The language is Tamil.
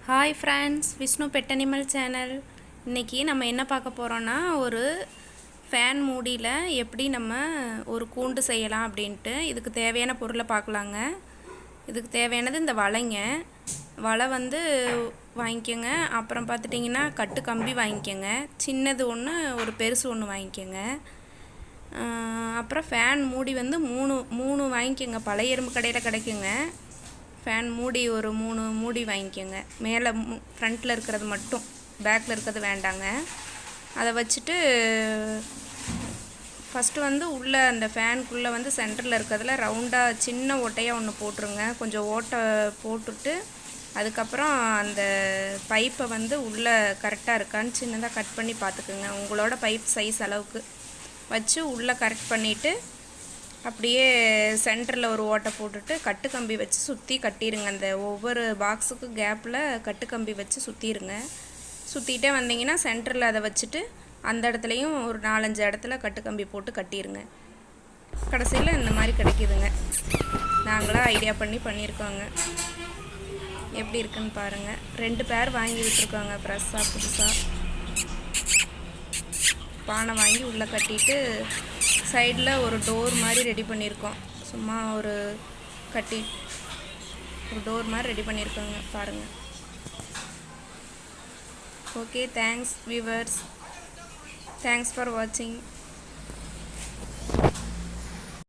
Hi friends, Vishnu pet animal channel. இன்றைக்கி நம்ம என்ன பார்க்க போகிறோன்னா, ஒரு ஃபேன் மூடியில் எப்படி நம்ம ஒரு கூண்டு செய்யலாம் அப்படின்ட்டு. இதுக்கு தேவையான பொருளை பார்க்கலாங்க. இதுக்கு தேவையானது இந்த வலைங்க. வலை வாங்கிக்கோங்க. அப்புறம் பார்த்துட்டிங்கன்னா கட்டு கம்பி வாங்கிக்கோங்க. சின்னது ஒன்று, ஒரு பெருசு ஒன்று வாங்கிக்கோங்க. அப்புறம் ஃபேன் மூடி மூணு வாங்கிக்கோங்க. பழைய எறும்பு கடையில் கிடைக்குங்க. ஃபேன் மூடி ஒரு 3 மூடி வாங்கிக்கோங்க. மேலே ஃப்ரண்ட்டில் இருக்கிறது மட்டும், பேக்கில் இருக்கிறது வேண்டாங்க. அதை வச்சுட்டு ஃபஸ்ட்டு உள்ளே அந்த ஃபேனுக்குள்ளே சென்டரில் இருக்கிறதுல ரவுண்டாக சின்ன ஓட்டையாக ஒன்று போட்டுருங்க. கொஞ்சம் ஓட்டை போட்டுட்டு அதுக்கப்புறம் அந்த பைப்பை உள்ளே கரெக்டாக இருக்கான்னு சின்னதாக கட் பண்ணி பார்த்துக்குங்க. உங்களோட பைப் சைஸ் அளவுக்கு வச்சு உள்ளே கரெக்ட் பண்ணிவிட்டு அப்படியே சென்டரில் ஒரு ஓட்டை போட்டுட்டு கட்டு கம்பி வச்சு சுற்றி கட்டிடுங்க. அந்த ஒவ்வொரு பாக்ஸுக்கு கேப்பில் கட்டு கம்பி வச்சு சுற்றிடுங்க. சுற்றிட்டே வந்தீங்கன்னா சென்டரில் அதை வச்சுட்டு அந்த இடத்துலையும் ஒரு 4-5 இடத்துல கட்டு கம்பி போட்டு கட்டிடுங்க. கடைசியில் இந்த மாதிரி கிடைக்கிதுங்க. நாங்களாம் ஐடியா பண்ணியிருக்கோங்க. எப்படி இருக்குன்னு பாருங்கள். 2 பேர் வாங்கி விட்டுருக்கோங்க. ப்ரெஸ்ஸாக புதுசாக பானை வாங்கி உள்ளே கட்டிட்டு சைடில் ஒரு டோர் மாதிரி ரெடி பண்ணியிருக்கோம். சும்மா ஒரு டோர் மாதிரி ரெடி பண்ணியிருக்கோங்க. பாருங்கள். Okay, thanks viewers. Thanks for வாட்சிங்.